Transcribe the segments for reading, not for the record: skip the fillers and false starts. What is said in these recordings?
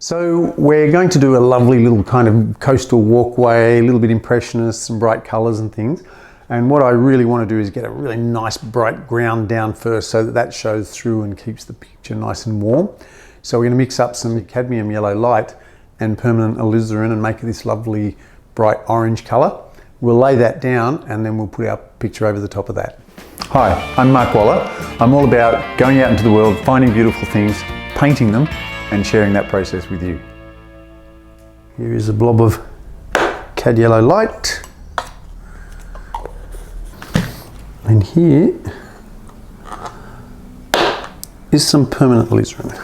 So we're going to do a lovely little kind of coastal walkway, a little bit impressionist, some bright colours and things. And what I really want to do is get a really nice bright ground down first so that that shows through and keeps the picture nice and warm. So we're going to mix up some cadmium yellow light and permanent alizarin and make this lovely bright orange colour. We'll lay that down and then we'll put our picture over the top of that. Hi, I'm Mark Waller. I'm all about going out into the world, finding beautiful things, painting them and sharing that process with you. Here is a blob of cad yellow light. And here is some permanent alizarin.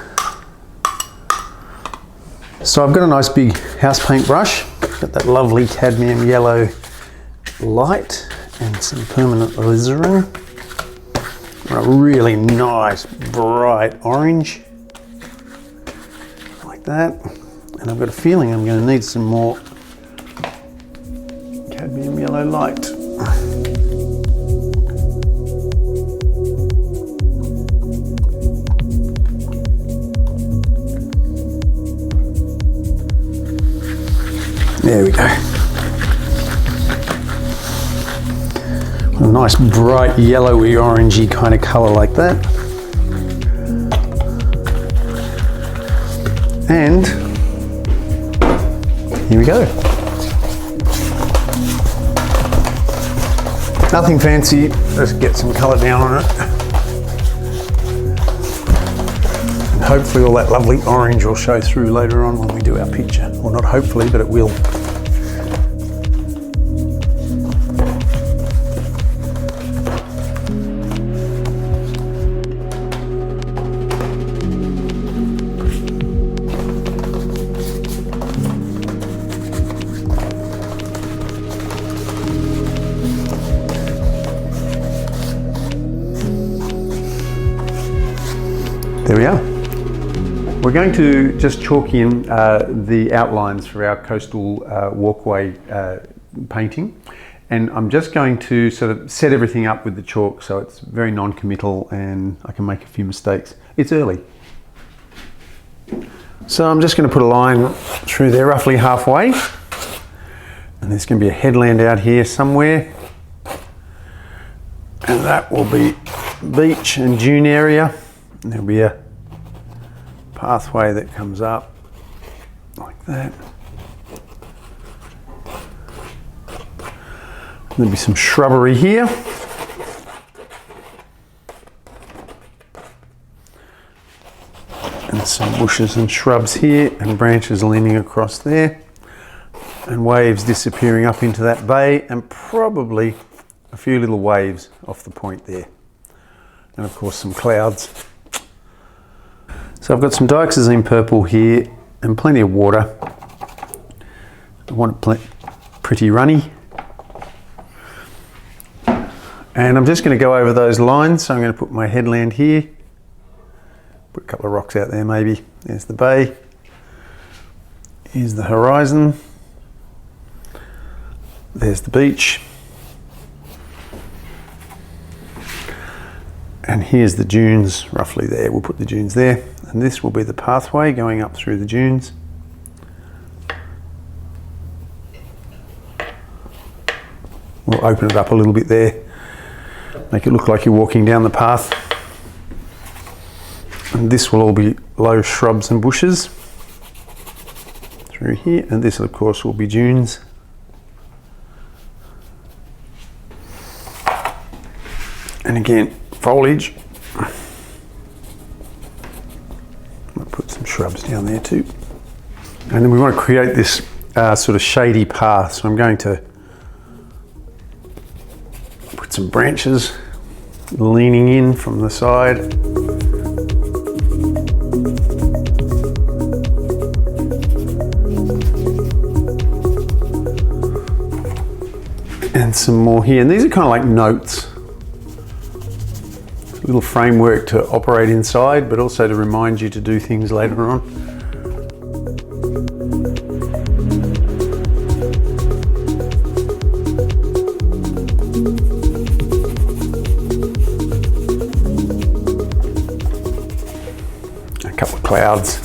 So I've got a nice big house paint brush, got that lovely cadmium yellow light and some permanent alizarin. A really nice bright orange, like that. And I've got a feeling I'm going to need some more cadmium yellow light. There we go. A nice bright yellowy orangey kind of colour like that. And here we go. Nothing fancy, let's get some colour down on it. And hopefully all that lovely orange will show through later on when we do our picture. Well, not hopefully, but it will. There we are. We're going to just chalk in the outlines for our coastal walkway painting, and I'm just going to sort of set everything up with the chalk so it's very non-committal and I can make a few mistakes. It's early. So I'm just going to put a line through there roughly halfway, and there's going to be a headland out here somewhere, and that will be beach and dune area. And there'll be a pathway that comes up like that. There'll be some shrubbery here. And some bushes and shrubs here and branches leaning across there. And waves disappearing up into that bay and probably a few little waves off the point there. And of course some clouds. So I've got some Dioxazine Purple here and plenty of water. I want it pretty runny. And I'm just going to go over those lines. So I'm going to put my headland here. Put a couple of rocks out there maybe. There's the bay. Here's the horizon. There's the beach. And here's the dunes, roughly there. We'll put the dunes there. And this will be the pathway going up through the dunes. We'll open it up a little bit there. Make it look like you're walking down the path. And this will all be low shrubs and bushes through here. And this, of course, will be dunes. And again, foliage. I'll put some shrubs down there too. And then we want to create this sort of shady path. So I'm going to put some branches leaning in from the side. And some more here. And these are kind of like notes. Little framework to operate inside, but also to remind you to do things later on. A couple of clouds.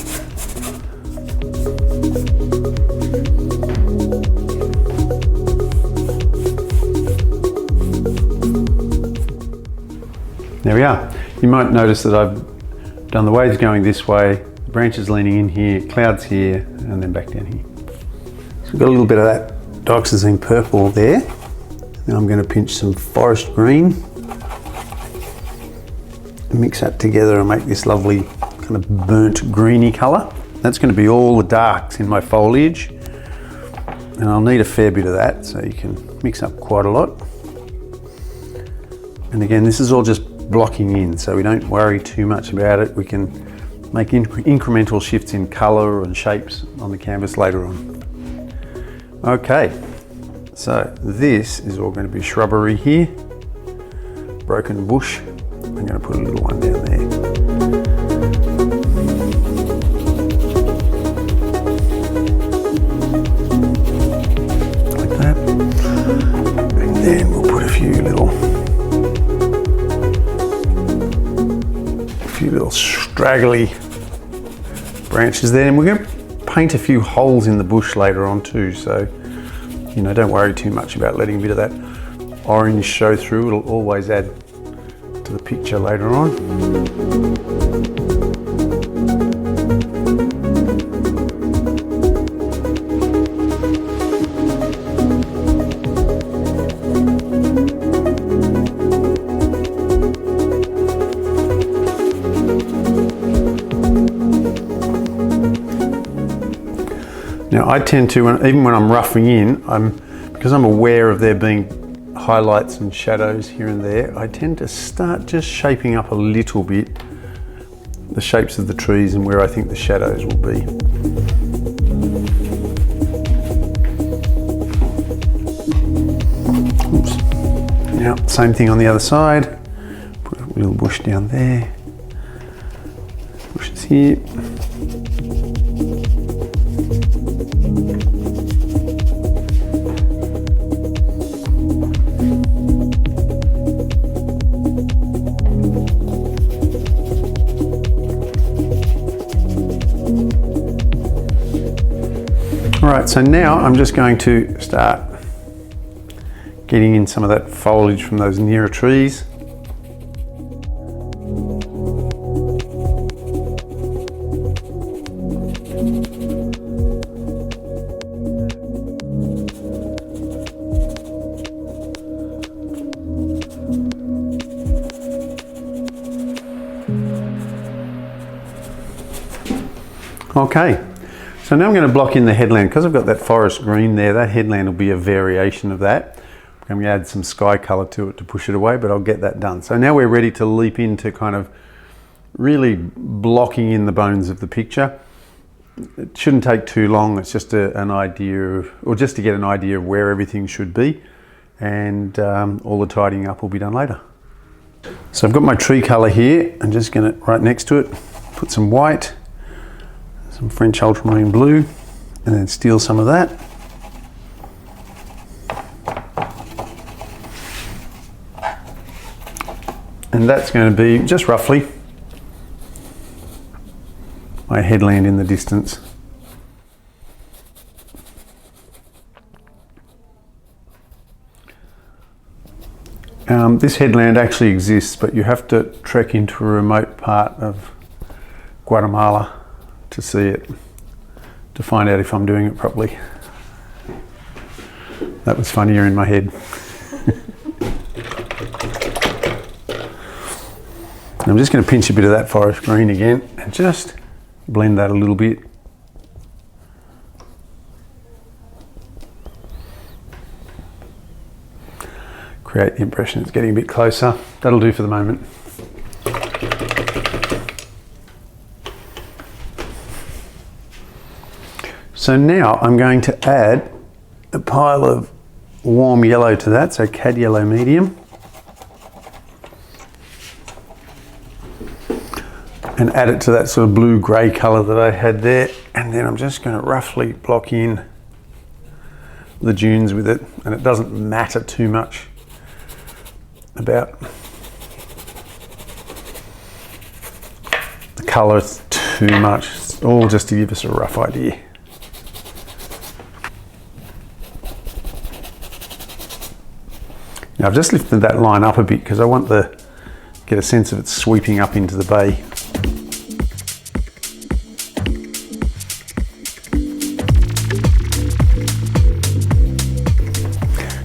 There we are. You might notice that I've done the waves going this way, branches leaning in here, clouds here, and then back down here. So we've got a little bit of that Dioxazine Purple there. Now I'm going to pinch some forest green and mix that together and make this lovely kind of burnt greeny colour. That's going to be all the darks in my foliage, and I'll need a fair bit of that, so you can mix up quite a lot. And again, this is all just blocking in, so we don't worry too much about it. We can make incremental shifts in colour and shapes on the canvas later on. Okay, so this is all going to be shrubbery here, broken bush. I'm going to put a little one down there. Like that. And then we'll put a few little straggly branches there, and we're going to paint a few holes in the bush later on too, so you know, don't worry too much about letting a bit of that orange show through. It'll always add to the picture later on. Now I tend to, even when I'm roughing in, because I'm aware of there being highlights and shadows here and there, I tend to start just shaping up a little bit the shapes of the trees and where I think the shadows will be. Oops. Now, same thing on the other side. Put a little bush down there. Bushes here. Alright, so now I'm just going to start getting in some of that foliage from those nearer trees. Okay. So now I'm going to block in the headland. Because I've got that forest green there, that headland will be a variation of that. I'm going to add some sky colour to it to push it away, but I'll get that done. So now we're ready to leap into kind of really blocking in the bones of the picture. It shouldn't take too long. It's just an idea, or just to get an idea of where everything should be, and all the tidying up will be done later. So I've got my tree colour here. I'm just going to, right next to it, put some white, some French ultramarine blue, and then steal some of that. And that's going to be just roughly my headland in the distance. This headland actually exists, but you have to trek into a remote part of Guatemala to see it, to find out if I'm doing it properly. That was funnier in my head. I'm just going to pinch a bit of that forest green again and just blend that a little bit. Create the impression it's getting a bit closer. That'll do for the moment. So now I'm going to add a pile of warm yellow to that, so cad yellow medium. And add it to that sort of blue-grey colour that I had there. And then I'm just going to roughly block in the dunes with it. And it doesn't matter too much about the colour too much. It's all just to give us a rough idea. Now I've just lifted that line up a bit because I want the get a sense of it sweeping up into the bay.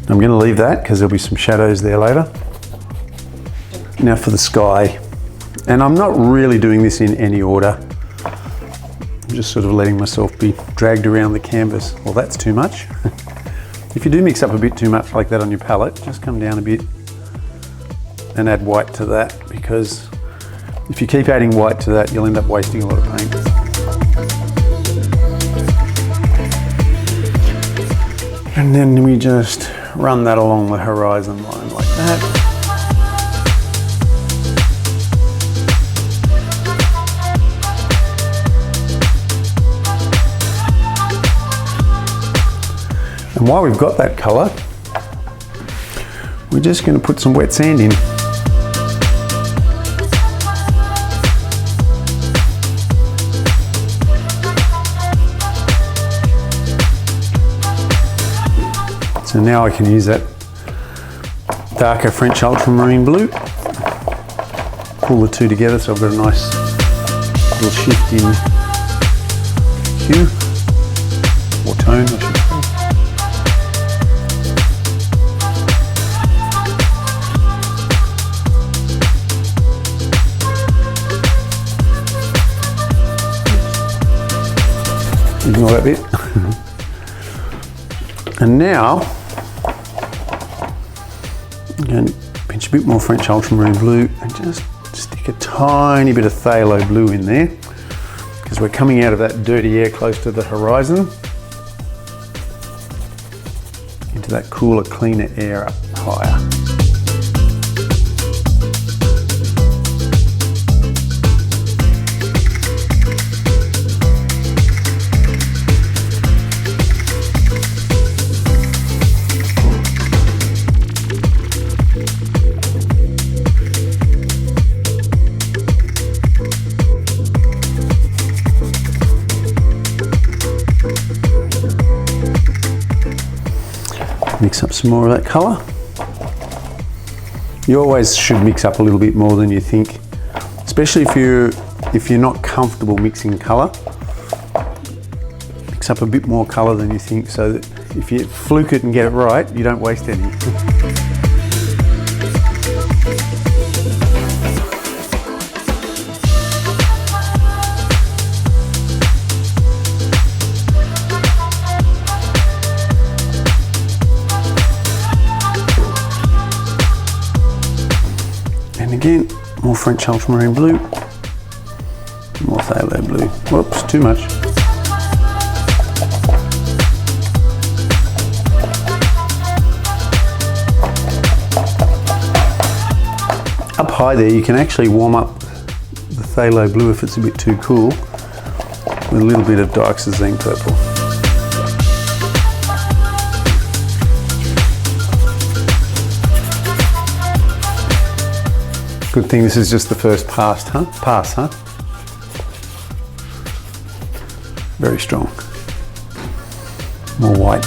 I'm going to leave that because there'll be some shadows there later. Now for the sky. And I'm not really doing this in any order. I'm just sort of letting myself be dragged around the canvas. Well, that's too much. If you do mix up a bit too much like that on your palette, just come down a bit and add white to that, because if you keep adding white to that, you'll end up wasting a lot of paint. And then we just run that along the horizon line like that. And while we've got that colour, we're just going to put some wet sand in. So now I can use that darker French ultramarine blue, pull the two together so I've got a nice little shift in hue, or tone I should say. Ignore that bit. And now I'm going to pinch a bit more French ultramarine blue and just stick a tiny bit of phthalo blue in there, because we're coming out of that dirty air close to the horizon into that cooler, cleaner air up higher. Mix up some more of that colour. You always should mix up a little bit more than you think, especially if you're not comfortable mixing colour. Mix up a bit more colour than you think, so that if you fluke it and get it right, you don't waste any. Again, more French ultramarine blue, more phthalo blue. Whoops, too much. Up high there, you can actually warm up the phthalo blue if it's a bit too cool with a little bit of Dioxazine Purple. Good thing this is just the first pass, huh? Very strong. More white.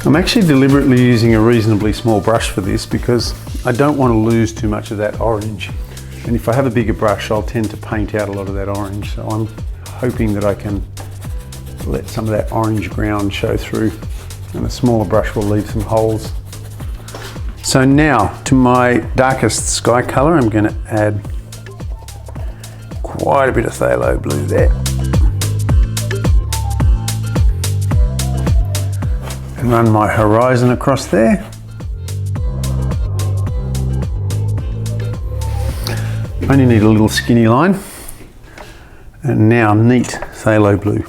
I'm actually deliberately using a reasonably small brush for this because I don't want to lose too much of that orange. And if I have a bigger brush, I'll tend to paint out a lot of that orange. So I'm hoping that I can let some of that orange ground show through, and a smaller brush will leave some holes. So now to my darkest sky color, I'm going to add quite a bit of phthalo blue there. And run my horizon across there. Only need a little skinny line. And now neat phthalo blue.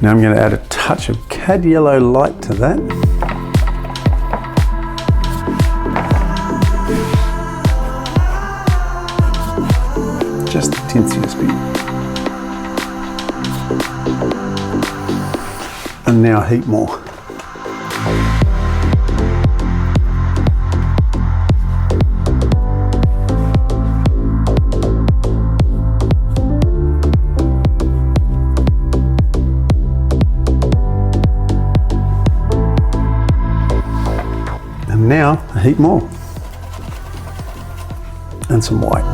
Now I'm going to add a touch of cad yellow light to that. Just the tintsiest bit. And now heat more. And now heat more. And some white.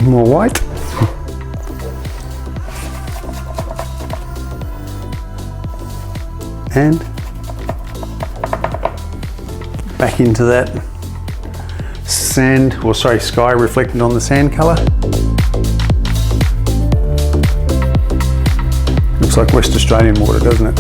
More white. And back into that sand, or sorry, sky reflected on the sand colour. Looks like West Australian water, doesn't it?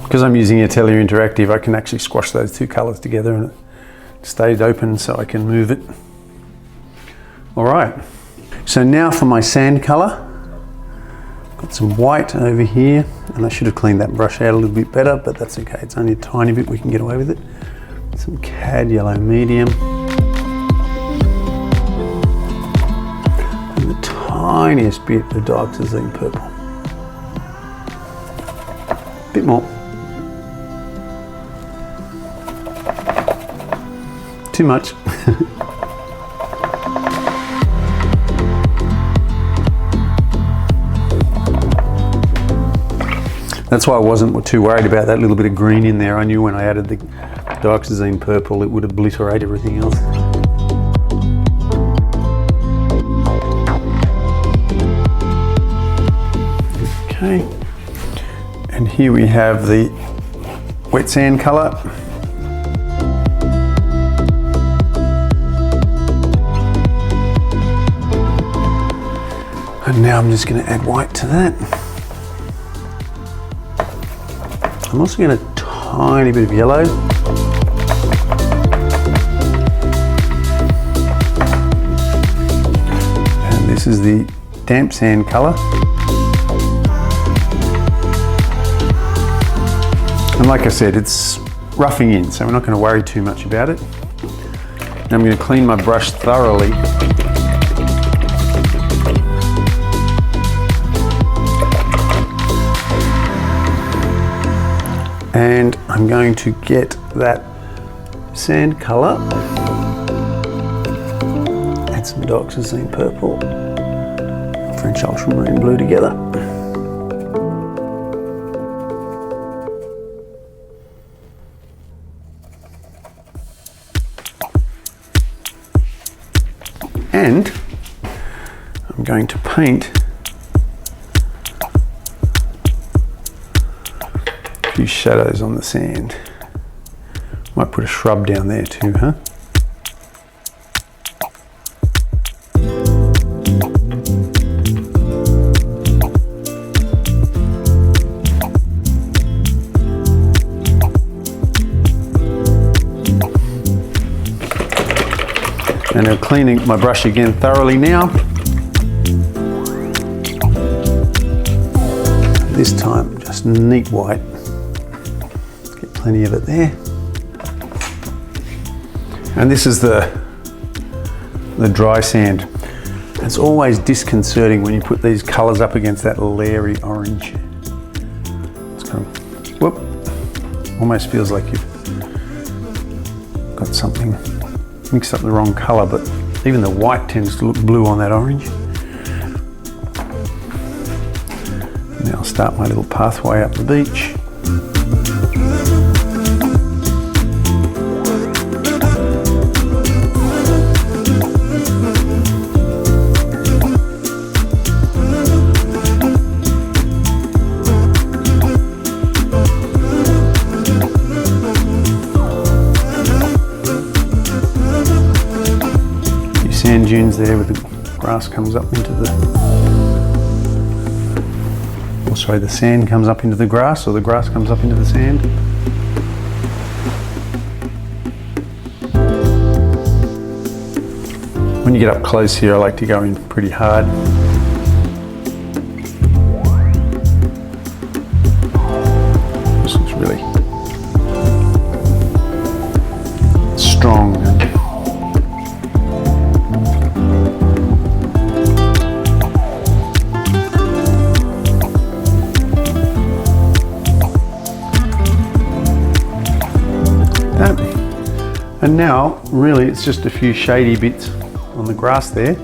Because I'm using Atelier Interactive, I can actually squash those two colours together and it stays open so I can move it. All right, so now for my sand colour. Got some white over here, and I should have cleaned that brush out a little bit better, but that's okay, it's only a tiny bit, we can get away with it. Some cad yellow medium. And the tiniest bit of Dioxazine Purple. Bit more. Too much. That's why I wasn't too worried about that little bit of green in there. I knew when I added the Dioxazine Purple it would obliterate everything else. Okay, and here we have the wet sand colour. And now I'm just going to add white to that. I'm also going to tiny bit of yellow. And this is the damp sand colour. And like I said, it's roughing in, so we're not going to worry too much about it. Now I'm going to clean my brush thoroughly. And I'm going to get that sand colour, add some Dioxazine Purple, French Ultramarine Blue together. And I'm going to paint a few shadows on the sand. Might put a shrub down there too, huh? And I'm cleaning my brush again thoroughly now. This time just neat white. Get plenty of it there. And this is the dry sand. It's always disconcerting when you put these colours up against that leery orange. It's kind of, whoop, almost feels like you've got something mixed up the wrong colour, but even the white tends to look blue on that orange. Now I'll start my little pathway up the beach. sand dunes there where the grass comes up into the, or sorry, the sand comes up into the grass, or the grass comes up into the sand. When you get up close here, I like to go in pretty hard. This looks really strong. And now, really, it's just a few shady bits on the grass there.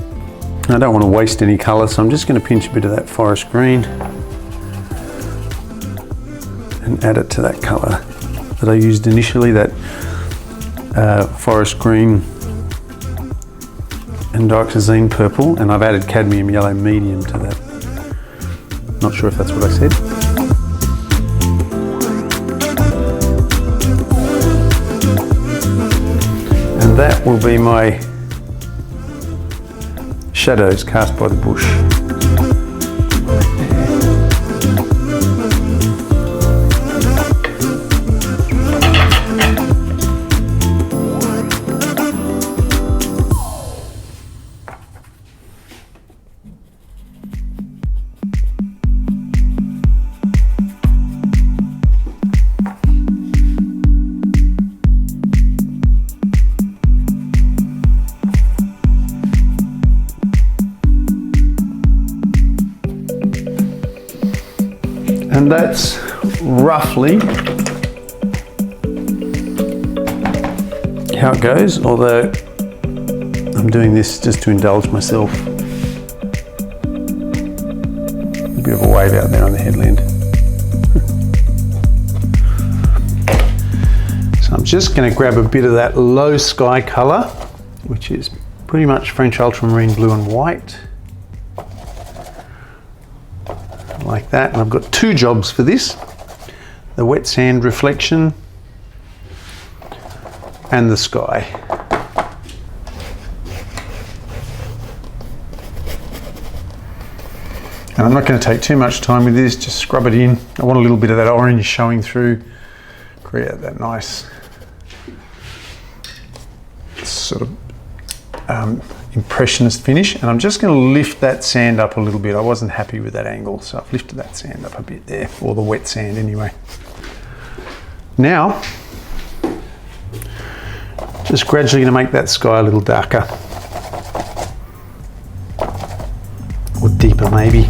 I don't want to waste any colour, so I'm just going to pinch a bit of that forest green and add it to that colour that I used initially, that forest green and Dioxazine Purple, and I've added Cadmium Yellow Medium to that. Not sure if that's what I said. And that will be my shadows cast by the bush. And that's roughly how it goes, although I'm doing this just to indulge myself. A bit of a wave out there on the headland. So I'm just going to grab a bit of that low sky colour, which is pretty much French Ultramarine blue and white. Like that, and I've got two jobs for this: the wet sand reflection and the sky. And I'm not going to take too much time with this, just scrub it in. I want a little bit of that orange showing through, create that nice sort of impressionist finish. And I'm just going to lift that sand up a little bit. I wasn't happy with that angle, so I've lifted that sand up a bit there, or the wet sand anyway. Now, just gradually going to make that sky a little darker, or deeper maybe.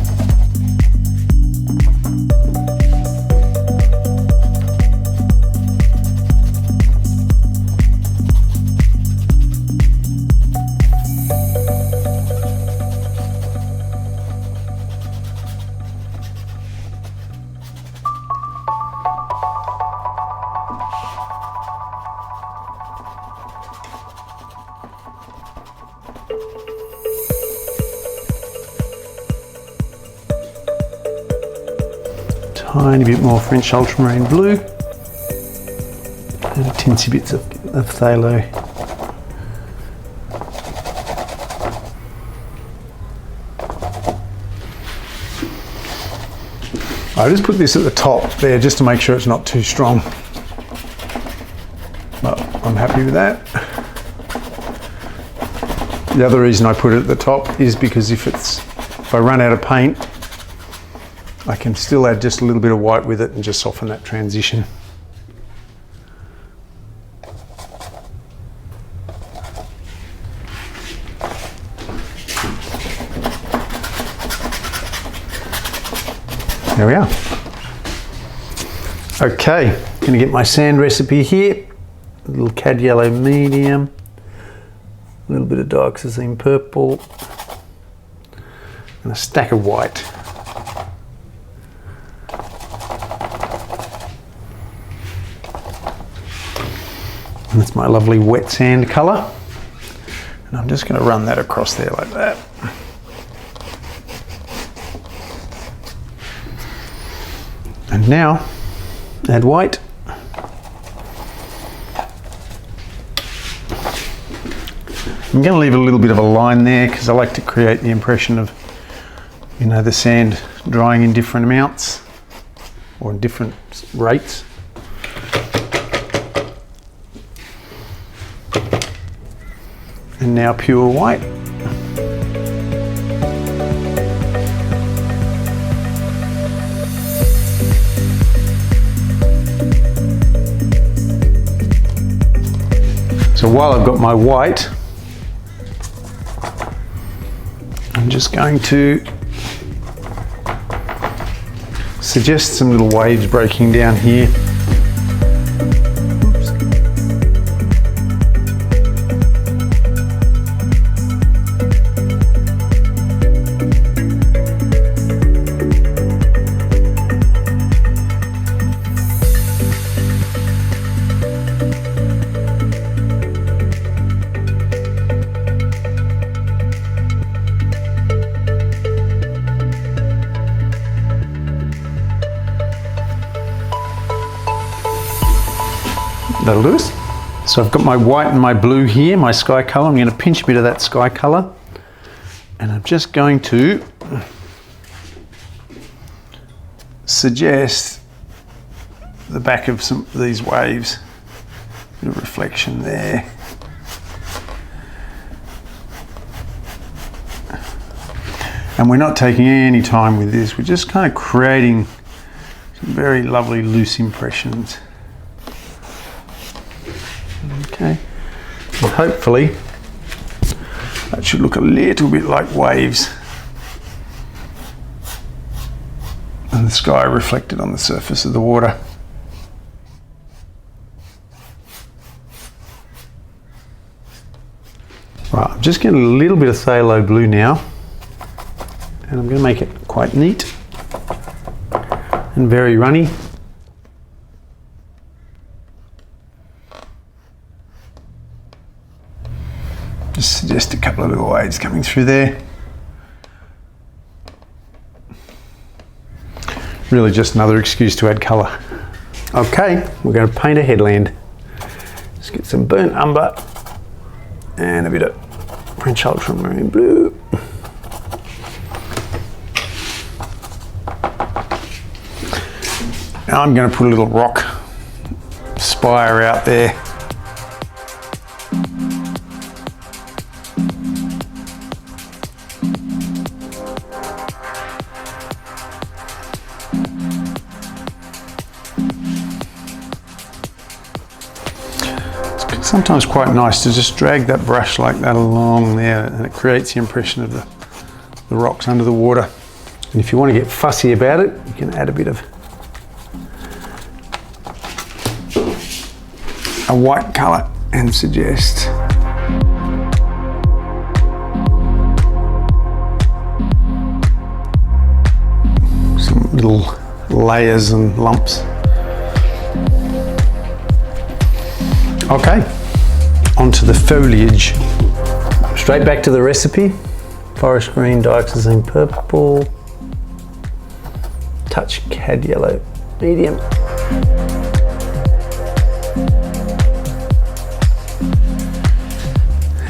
Tiny bit more French Ultramarine blue and tinsy bits of phthalo. I just put this at the top there just to make sure it's not too strong, but I'm happy with that. The other reason I put it at the top is because if I run out of paint, I can still add just a little bit of white with it and just soften that transition. There we are. Okay, going to get my sand recipe here. A little cad yellow medium, a little bit of dioxazine purple, and a stack of white. And that's my lovely wet sand colour. And I'm just going to run that across there like that. And now, add white. I'm going to leave a little bit of a line there because I like to create the impression of, you know, the sand drying in different amounts or different rates. And now pure white. So while I've got my white, I'm just going to suggest some little waves breaking down here. That'll do us. So I've got my white and my blue here, my sky colour. I'm going to pinch a bit of that sky colour, and I'm just going to suggest the back of some of these waves, a bit of reflection there. And we're not taking any time with this, we're just kind of creating some very lovely loose impressions. Okay, and hopefully that should look a little bit like waves and the sky reflected on the surface of the water. Right, I'm just getting a little bit of phthalo blue now, and I'm going to make it quite neat and very runny. Just suggest a couple of little waves coming through there. Really just another excuse to add colour. Okay, we're going to paint a headland. Let's get some burnt umber and a bit of French ultramarine blue. Now I'm going to put a little rock spire out there. Sometimes quite nice to just drag that brush like that along there, and it creates the impression of the rocks under the water. And if you want to get fussy about it, you can add a bit of a white colour and suggest some little layers and lumps. Okay, onto the foliage. Straight back to the recipe. Forest green, Dioxazine purple, touch cad yellow, medium.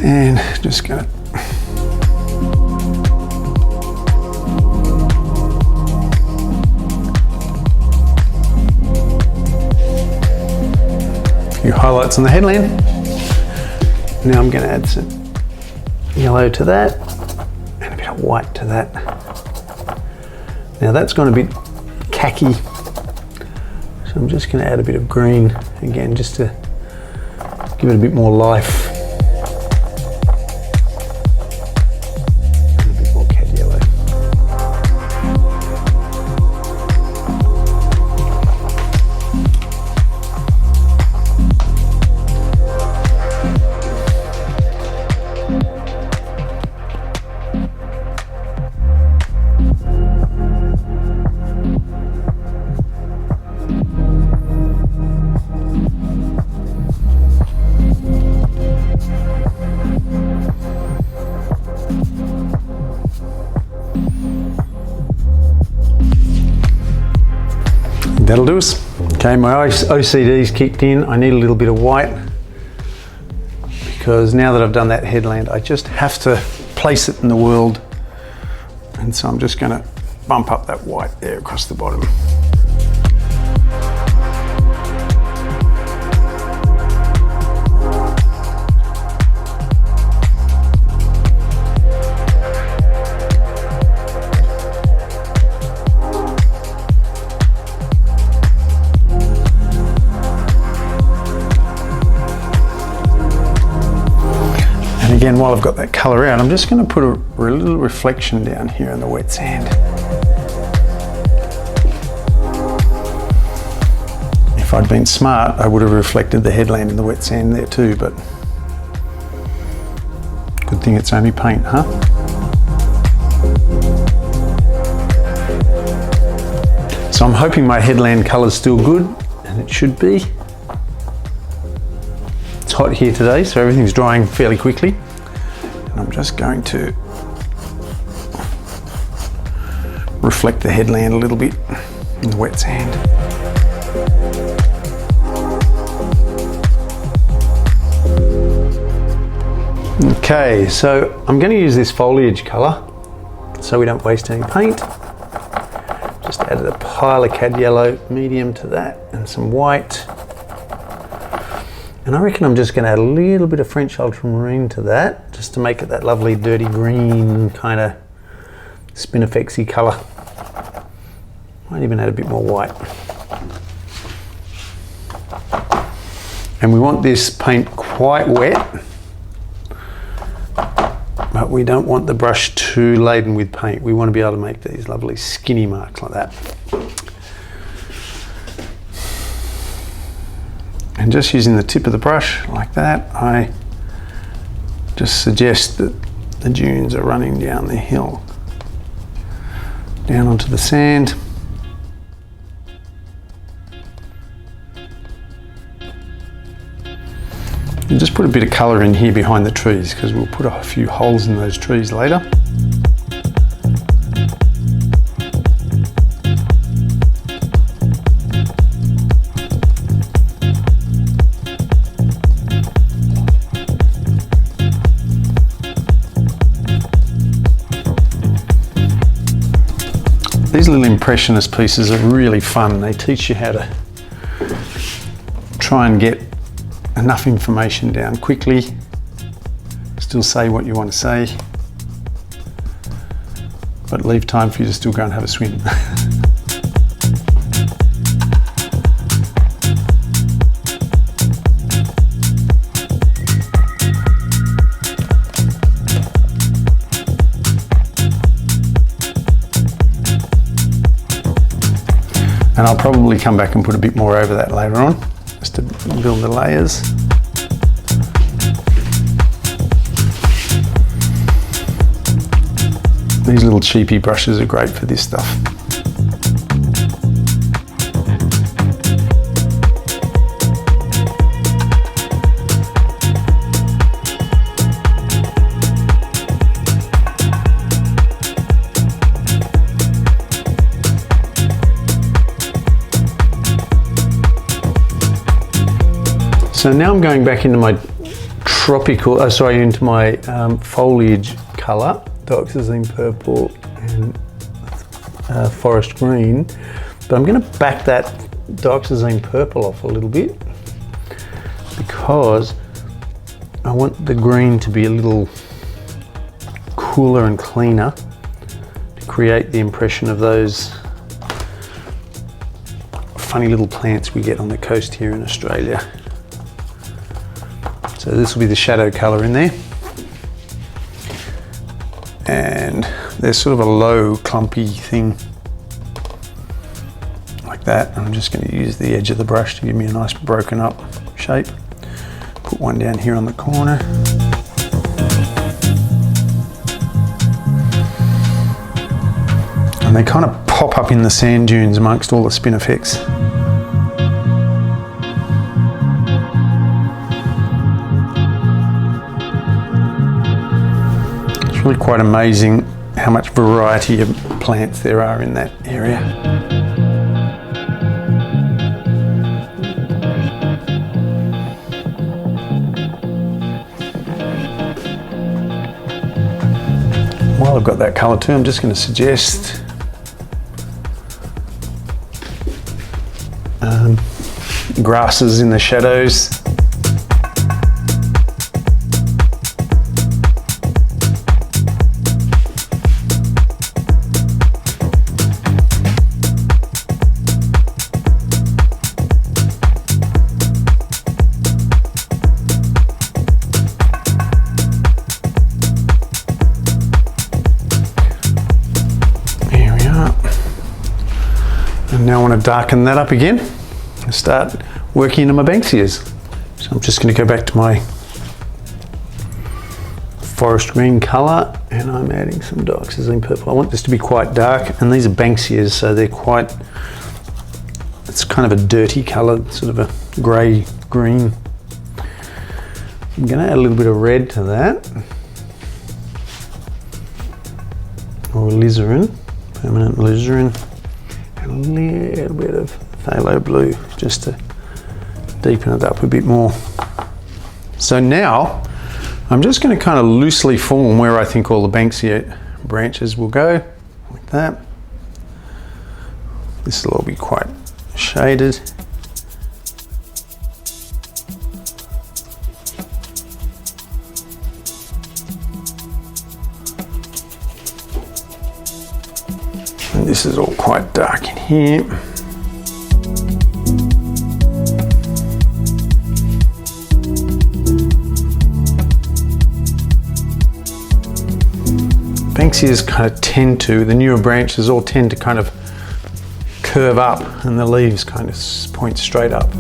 And just gonna few highlights on the headland. Now I'm going to add some yellow to that and a bit of white to that. Now that's gone a bit khaki, so I'm just going to add a bit of green again just to give it a bit more life. And a bit more cad yellow. That'll do us. Okay, my OCD's kicked in. I need a little bit of white because now that I've done that headland, I just have to place it in the world. And so I'm just going to bump up that white there across the bottom. Again, while I've got that colour out, I'm just going to put a little reflection down here in the wet sand. If I'd been smart, I would have reflected the headland in the wet sand there too, but good thing it's only paint, huh? So I'm hoping my headland colour's still good, and it should be. It's hot here today, so everything's drying fairly quickly. I'm just going to reflect the headland a little bit in the wet sand. Okay, so I'm going to use this foliage colour so we don't waste any paint. Just added a pile of cad yellow medium to that and some white. And I reckon I'm just going to add a little bit of French ultramarine to that, just to make it that lovely dirty green kind of spinifexy colour. Might even add a bit more white. And we want this paint quite wet, but we don't want the brush too laden with paint. We want to be able to make these lovely skinny marks like that. And just using the tip of the brush like that, I just suggest that the dunes are running down the hill, down onto the sand. And just put a bit of colour in here behind the trees, because we'll put a few holes in those trees later. These little impressionist pieces are really fun. They teach you how to try and get enough information down quickly, still say what you want to say, but leave time for you to still go and have a swim. And I'll probably come back and put a bit more over that later on, just to build the layers. These little cheapy brushes are great for this stuff. So now I'm going back into my into my foliage colour, Dioxazine Purple and Forest Green, but I'm going to back that Dioxazine Purple off a little bit because I want the green to be a little cooler and cleaner to create the impression of those funny little plants we get on the coast here in Australia. So this will be the shadow colour in there. And there's sort of a low clumpy thing like that. I'm just going to use the edge of the brush to give me a nice broken up shape. Put one down here on the corner. And they kind of pop up in the sand dunes amongst all the spinifex. It's really quite amazing how much variety of plants there are in that area. I've got that colour too, I'm just going to suggest grasses in the shadows. Now I want to darken that up again and start working into my banksias. So I'm just going to go back to my forest green colour and I'm adding some Dioxazine Purple. I want this to be quite dark, and these are banksias, so they're quite, it's kind of a dirty colour, sort of a grey green. I'm going to add a little bit of red to that, or Alizarine, permanent Alizarine. A little bit of Pthalo Blue just to deepen it up a bit more. So now I'm just going to kind of loosely form where I think all the banksia branches will go, like that. This will all be quite shaded. And this is all quite dark in here. Banksias kind of tend to, the newer branches all tend to kind of curve up and the leaves kind of point straight up.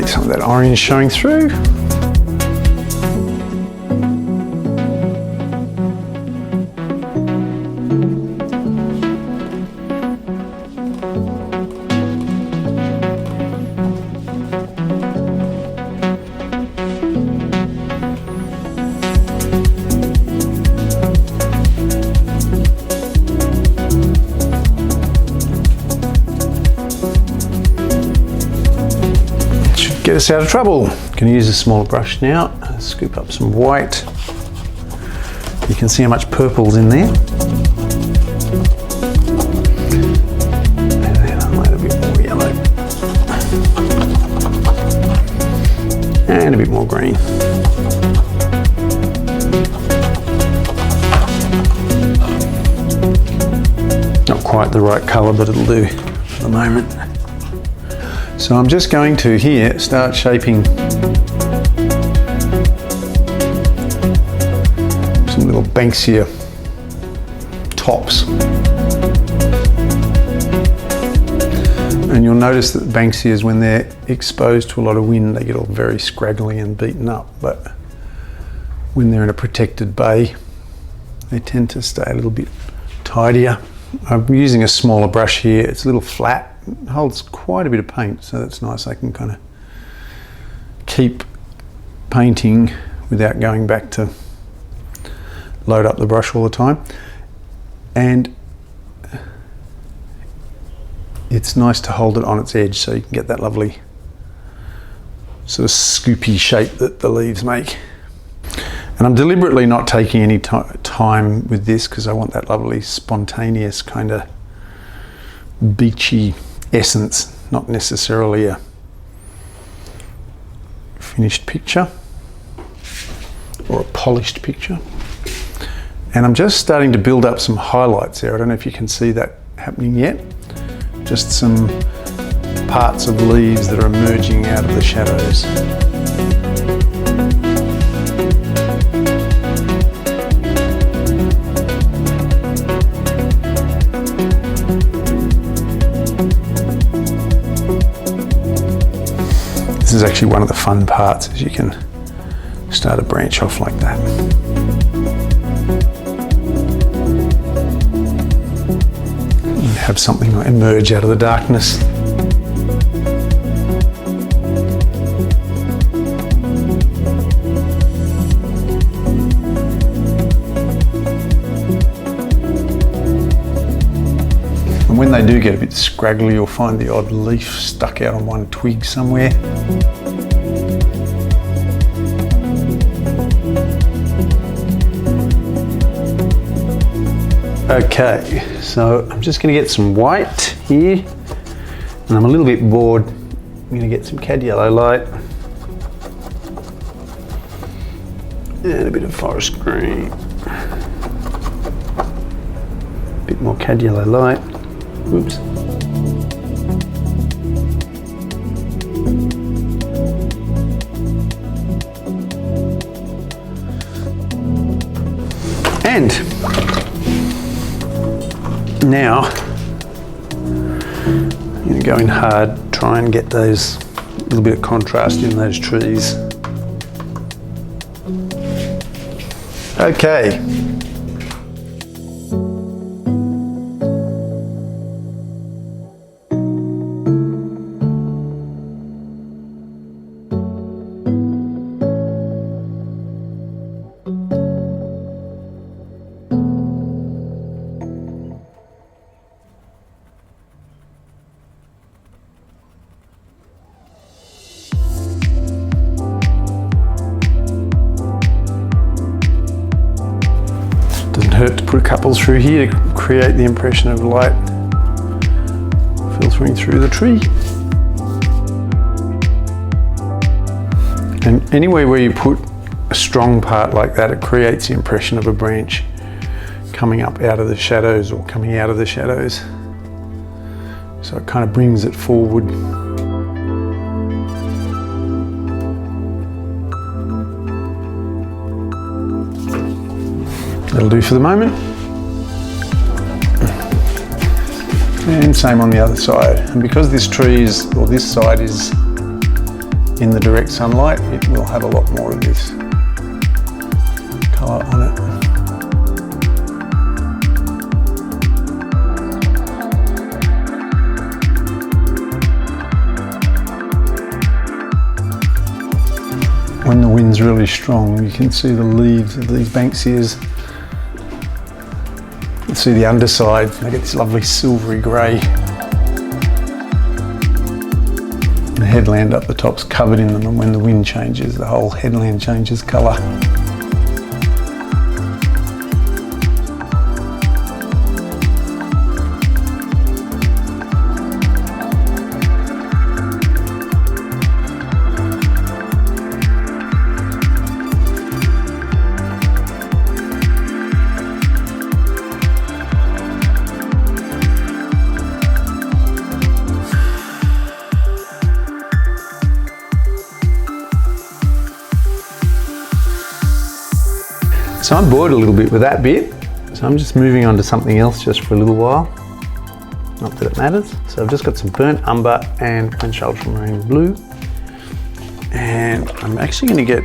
Some of that orange showing through. Get us out of trouble. Going to use a smaller brush now, scoop up some white. You can see how much purple's in there. And then I'll add a bit more yellow. And a bit more green. Not quite the right colour, but it'll do for the moment. So I'm just going to here start shaping some little banksia tops. And you'll notice that banksias, when they're exposed to a lot of wind, they get all very scraggly and beaten up. But when they're in a protected bay, they tend to stay a little bit tidier. I'm using a smaller brush here. It's a little flat. It holds quite a bit of paint, so that's nice. I can kind of keep painting without going back to load up the brush all the time. And it's nice to hold it on its edge so you can get that lovely sort of scoopy shape that the leaves make. And I'm deliberately not taking any time with this because I want that lovely spontaneous kind of beachy essence, not necessarily a finished picture or a polished picture. And I'm just starting to build up some highlights there. I don't know if you can see that happening yet. Just some parts of leaves that are emerging out of the shadows. This is actually one of the fun parts, is you can start to branch off like that. And have something emerge out of the darkness. And when they do get a bit scraggly, you'll find the odd leaf stuck out on one twig somewhere. Okay, so I'm just going to get some white here, and I'm a little bit bored. I'm going to get some cad yellow light and a bit of forest green, a bit more cad yellow light. Oops. And now I'm going to go in hard, try and get those little bit of contrast in those trees. Okay. Hurt to put a couple through here to create the impression of light filtering through the tree. And anywhere where you put a strong part like that, it creates the impression of a branch coming up out of the shadows or coming out of the shadows. So it kind of brings it forward. That'll do for the moment. And same on the other side. And because this tree is, or this side is in the direct sunlight, it will have a lot more of this colour on it. When the wind's really strong, you can see the leaves of these banksias. You see the underside, they get this lovely silvery grey. The headland up the top's covered in them, and when the wind changes, the whole headland changes colour. So I'm bored a little bit with that bit, so I'm just moving on to something else just for a little while. Not that it matters. So I've just got some burnt umber and ultramarine blue, and I'm actually going to get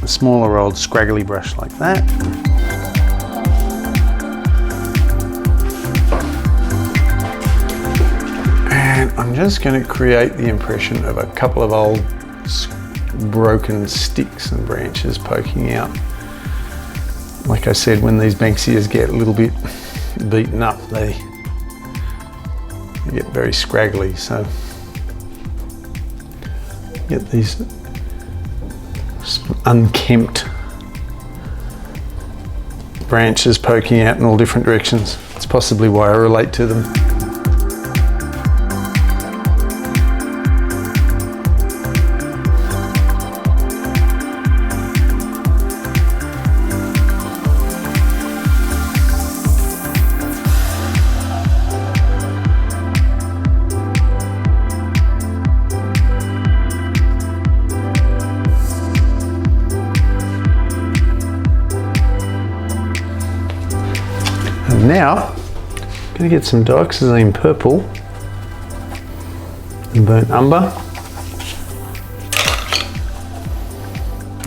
a smaller rolled scraggly brush like that. And I'm just going to create the impression of a couple of old broken sticks and branches poking out. Like I said, when these banksias get a little bit beaten up, they get very scraggly, so get these unkempt branches poking out in all different directions. It's possibly why I relate to them. Now, I'm going to get some Dioxazine Purple and burnt umber,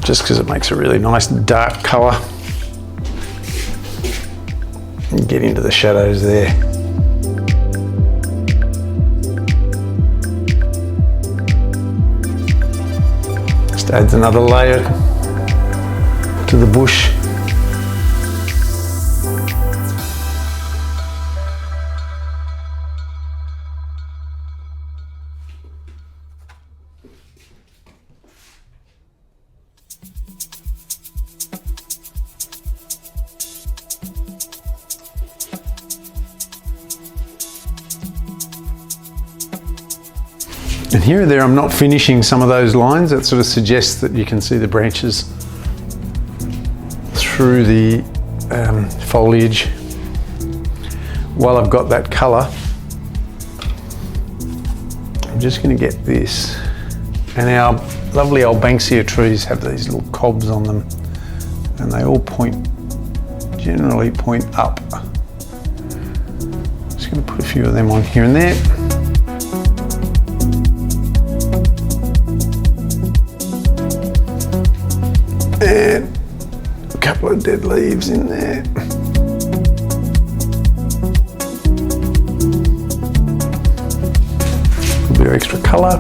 just because it makes a really nice dark colour, and get into the shadows there. Just adds another layer to the bush. And here and there I'm not finishing some of those lines. That sort of suggests that you can see the branches through the foliage. While I've got that colour, I'm just going to get this. And our lovely old banksia trees have these little cobs on them, and they all generally point up. Just going to put a few of them on here and there. And a couple of dead leaves in there. A bit of extra colour.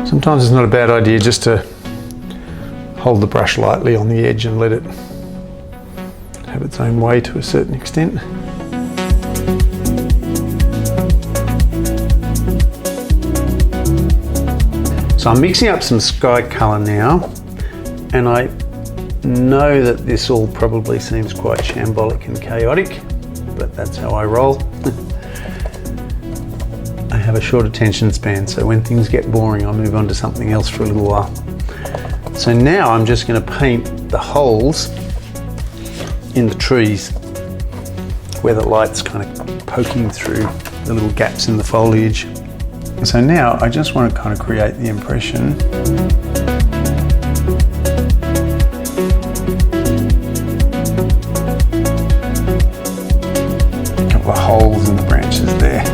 Sometimes it's not a bad idea just to hold the brush lightly on the edge and let it have its own way to a certain extent. So I'm mixing up some sky colour now, and I know that this all probably seems quite shambolic and chaotic, but that's how I roll. I have a short attention span, so when things get boring, I'll move on to something else for a little while. So now I'm just going to paint the holes in the trees where the light's kind of poking through the little gaps in the foliage. So now I just want to kind of create the impression a couple of holes in the branches there.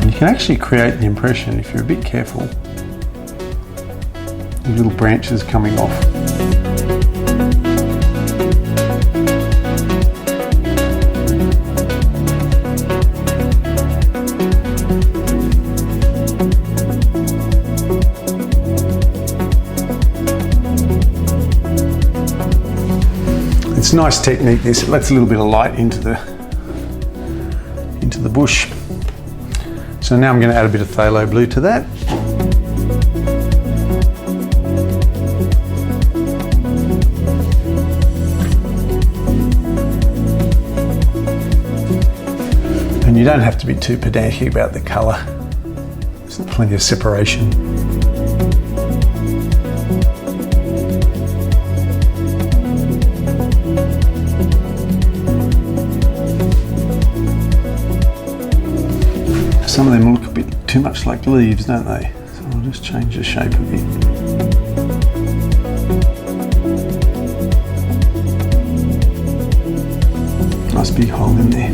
You can actually create the impression, if you're a bit careful, the little branches coming off. It's a nice technique this, it lets a little bit of light into the bush. So now I'm going to add a bit of Pthalo Blue to that. And you don't have to be too pedantic about the colour. There's plenty of separation. Some of them look a bit too much like leaves, don't they? So I'll just change the shape a bit. Nice big hole in there.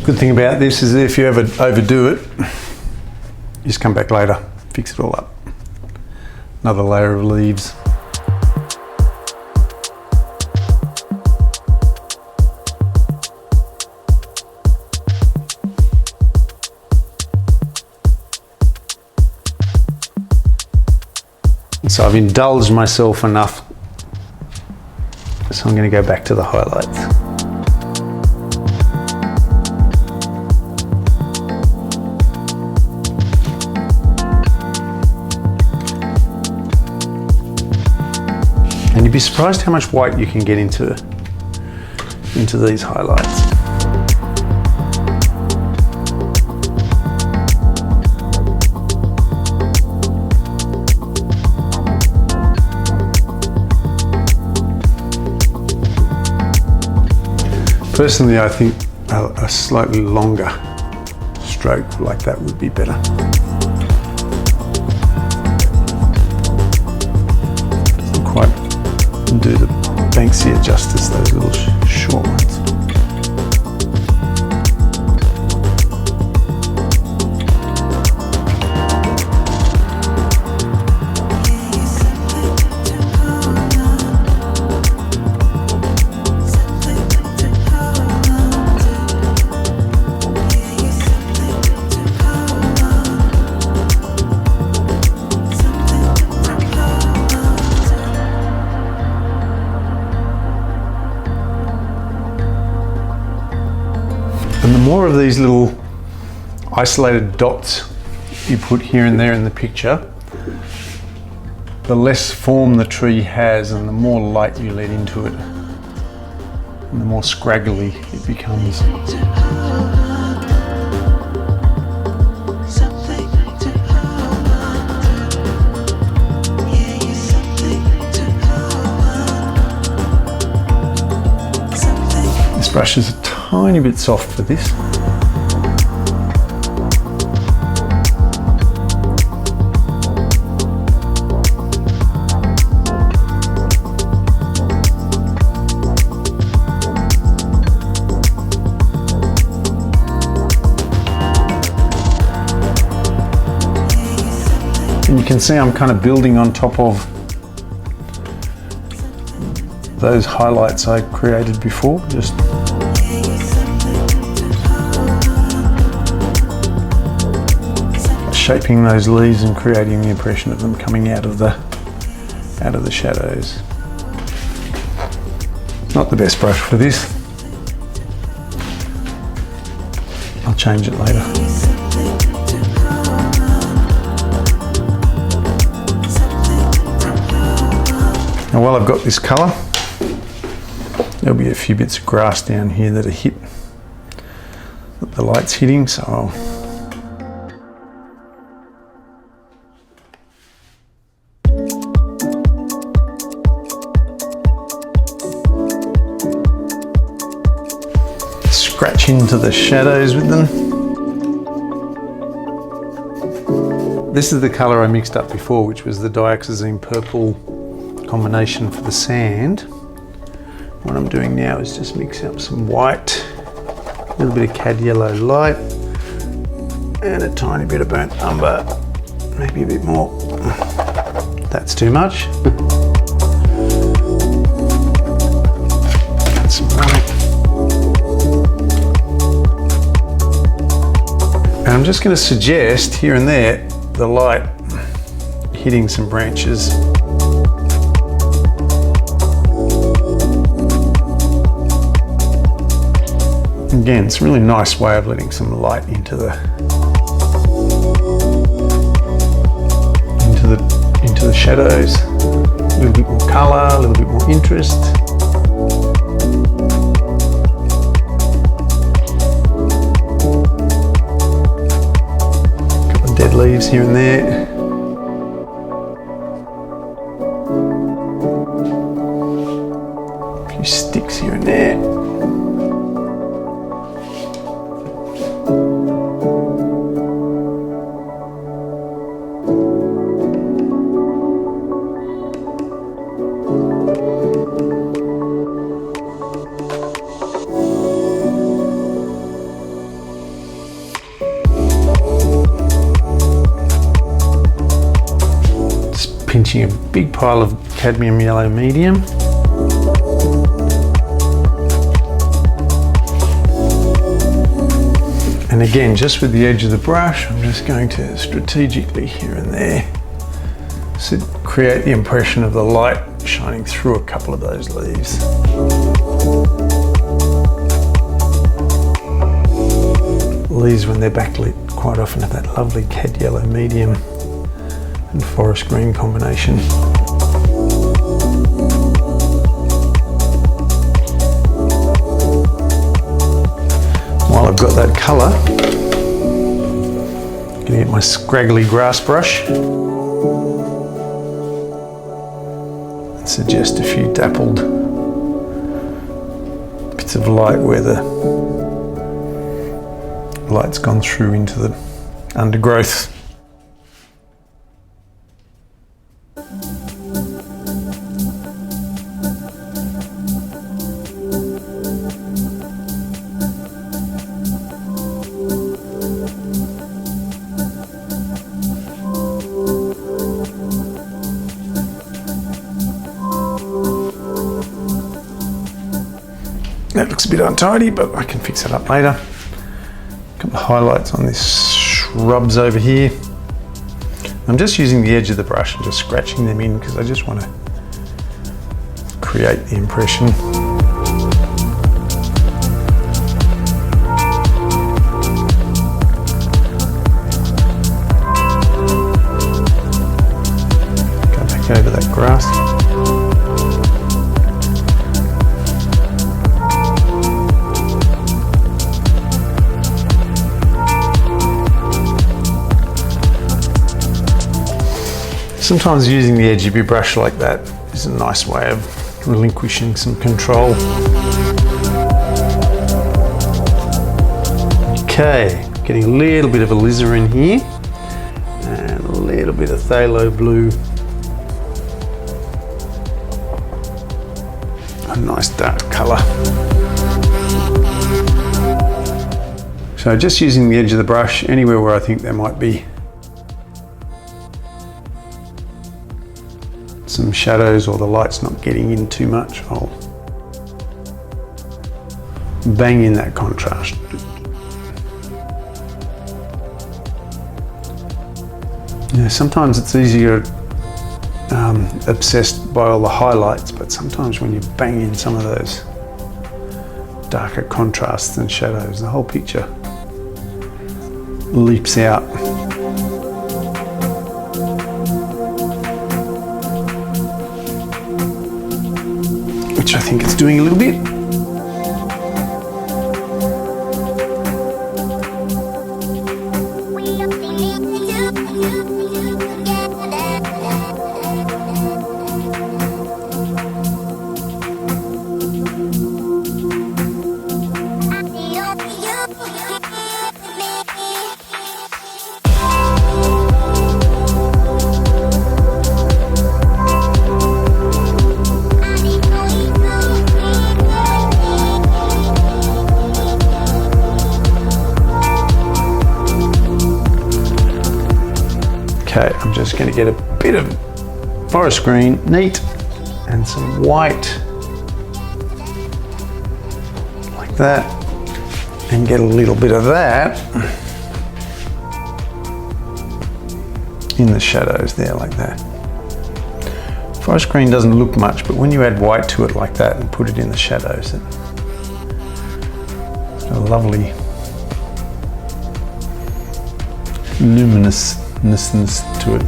Good thing about this is that if you ever overdo it, you just come back later, fix it all up. Another layer of leaves. So I've indulged myself enough, so I'm going to go back to the highlights. you'd be surprised how much white you can get into these highlights. Personally, I think a slightly longer stroke like that would be better. Doesn't quite do the banksia justice, those little short ones. And the more of these little isolated dots you put here and there in the picture, the less form the tree has and the more light you let into it, and the more scraggly it becomes. This brush is a tiny bit soft for this. And you can see I'm kind of building on top of those highlights I created before, just shaping those leaves and creating the impression of them coming out of the shadows. Not the best brush for this. I'll change it later. Now while I've got this colour, there'll be a few bits of grass down here that the light's hitting, so I'll scratch into the shadows with them. This is the colour I mixed up before, which was the Dioxazine Purple combination for the sand. What I'm doing now is just mix up some white, a little bit of cad yellow light, and a tiny bit of burnt umber, maybe a bit more. That's too much. Add some white. And I'm just going to suggest here and there the light hitting some branches. Again, it's a really nice way of letting some light into the shadows. A little bit more colour, a little bit more interest. A couple of dead leaves here and there. A few sticks here and there. Pinching a big pile of cadmium yellow medium. And again, just with the edge of the brush, I'm just going to strategically here and there create the impression of the light shining through a couple of those leaves. Leaves, when they're backlit, quite often have that lovely cad yellow medium and forest green combination. I've got that colour, I'm gonna get my scraggly grass brush and suggest a few dappled bits of light where the light's gone through into the undergrowth. That looks a bit untidy, but I can fix it up later. A couple of highlights on these shrubs over here. I'm just using the edge of the brush and just scratching them in because I just want to create the impression. Go back over that grass. Sometimes using the edge of your brush like that is a nice way of relinquishing some control. Okay, getting a little bit of Alizarine here and a little bit of Pthalo Blue. A nice dark colour. So just using the edge of the brush anywhere where I think there might be some shadows or the light's not getting in too much, I'll bang in that contrast. Yeah, sometimes it's easier obsessed by all the highlights, but sometimes when you bang in some of those darker contrasts and shadows, the whole picture leaps out. Which I think it's doing a little bit. Okay, I'm just going to get a bit of forest green, neat, and some white, like that, and get a little bit of that in the shadows there, like that. Forest green doesn't look much, but when you add white to it like that and put it in the shadows, it's a lovely luminousness to it.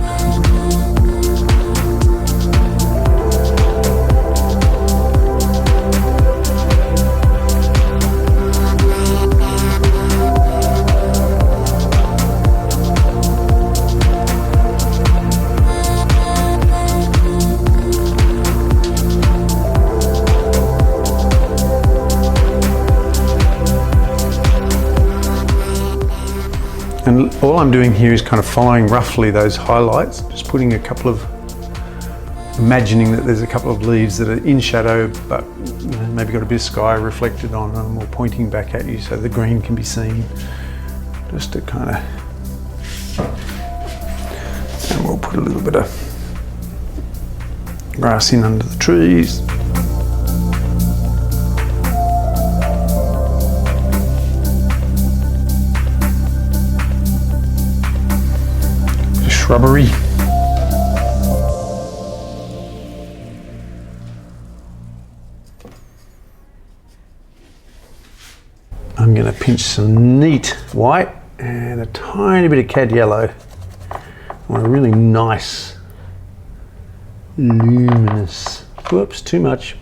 And all I'm doing here is kind of following roughly those highlights, just putting a couple of, imagining that there's a couple of leaves that are in shadow, but you know, maybe got a bit of sky reflected on them or pointing back at you so the green can be seen, just to kind of, and we'll put a little bit of grass in under the trees. Shrubbery. I'm going to pinch some neat white and a tiny bit of cad yellow on a really nice luminous, whoops, too much.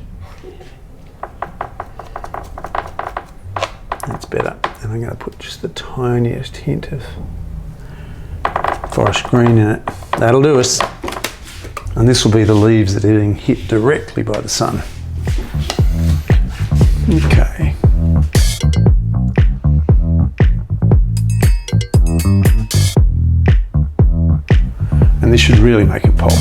That's better. And I'm going to put just the tiniest hint of forest green in it. That'll do us. And this will be the leaves that are getting hit directly by the sun. Okay. And this should really make it pop.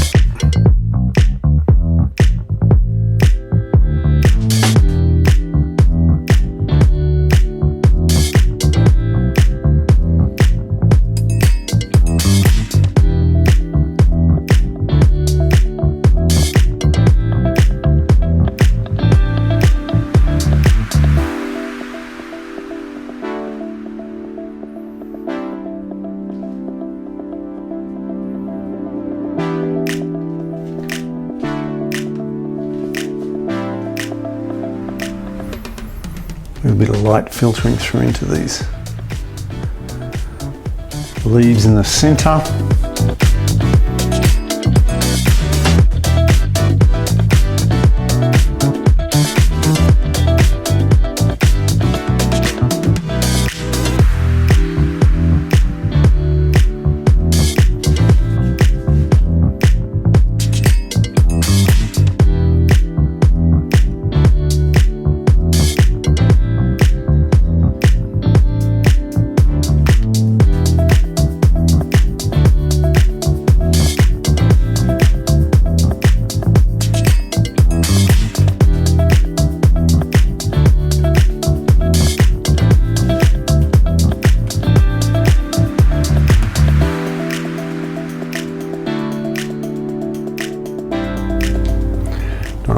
A bit of light filtering through into these leaves in the center.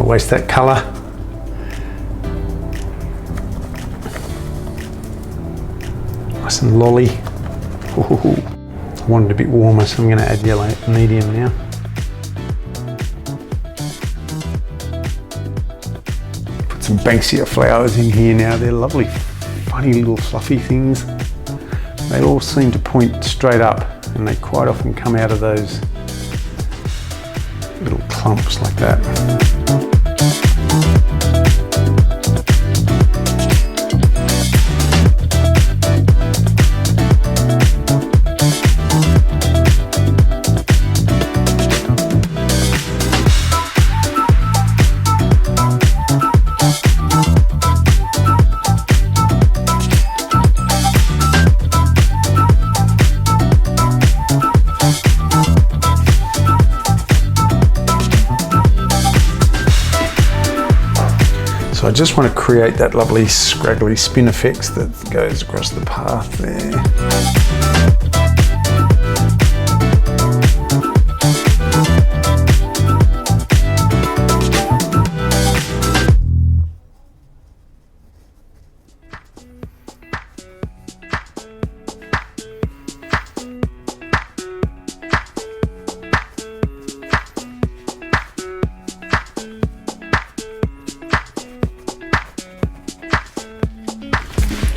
Waste that colour. Nice and lolly. Ooh. I want it a bit warmer, so I'm going to add yellow medium now. Put some banksia flowers in here now. They're lovely, funny little fluffy things. They all seem to point straight up, and they quite often come out of those little clumps like that. So I just want to create that lovely scraggly spinifex that goes across the path there.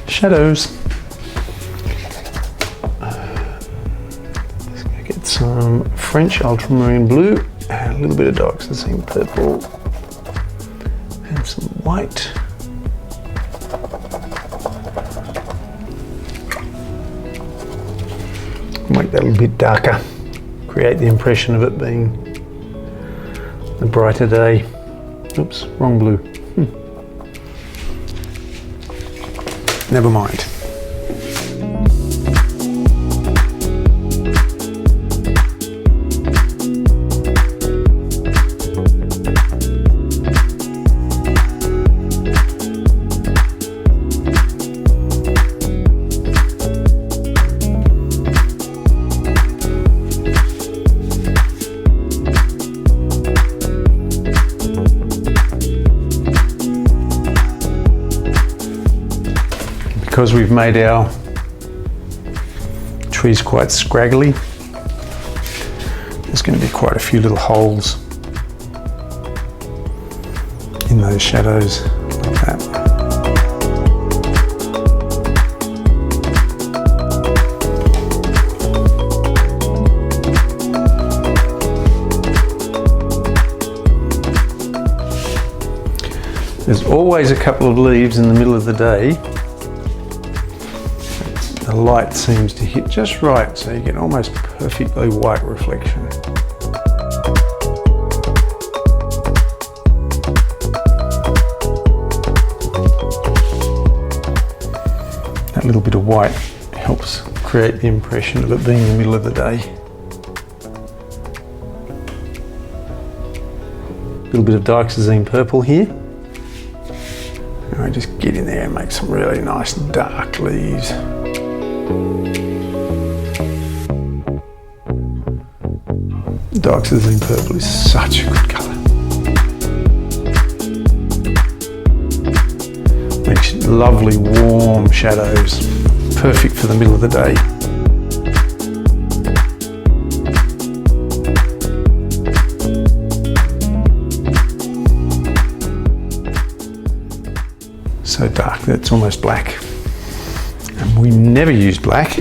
Shadows. Let's go get some French Ultramarine blue and a little bit of Dioxazine Purple and some white. Make that a little bit darker, create the impression of it being a brighter day. Oops, wrong blue. Never mind. Because we've made our trees quite scraggly, there's going to be quite a few little holes in those shadows like that. There's always a couple of leaves in the middle of the day the light seems to hit just right, so you get almost perfectly white reflection. That little bit of white helps create the impression of it being the middle of the day. A little bit of Dioxazine Purple here. And I just get in there and make some really nice dark leaves. Dioxazine Purple is such a good colour. Makes lovely warm shadows, perfect for the middle of the day. So dark that it's almost black. And we never use black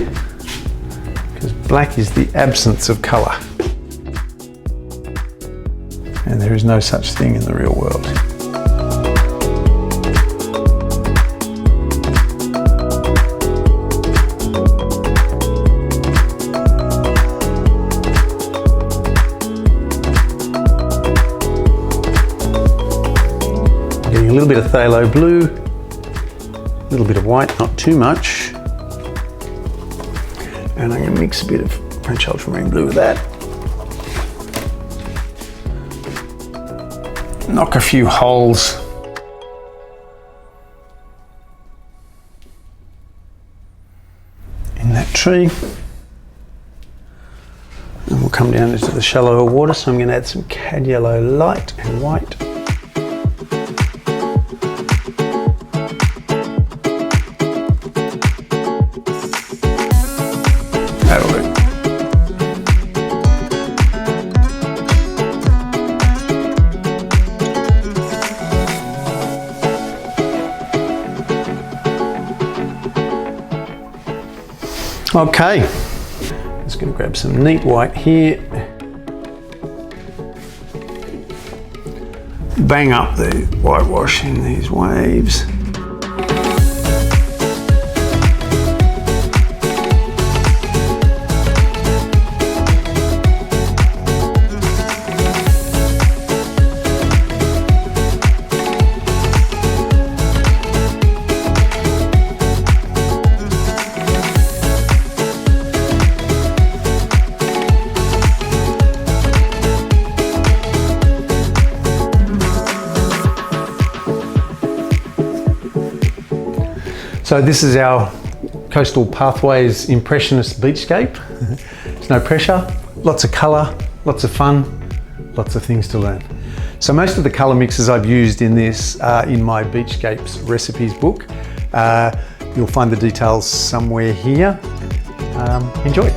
because black is the absence of colour. And there is no such thing in the real world. Getting a little bit of Pthalo Blue, a little bit of white, not too much. And I'm going to mix a bit of French Ultramarine Blue with that. Knock a few holes in that tree. And we'll come down into the shallower water, so I'm going to add some cad yellow light and white. That'll do. Okay, just going to grab some neat white here, bang up the whitewash in these waves. So this is our Coastal Pathways Impressionist beachscape. There's no pressure, lots of colour, lots of fun, lots of things to learn. So most of the colour mixes I've used in this are in my Beachscapes recipes book. You'll find the details somewhere here. Enjoy.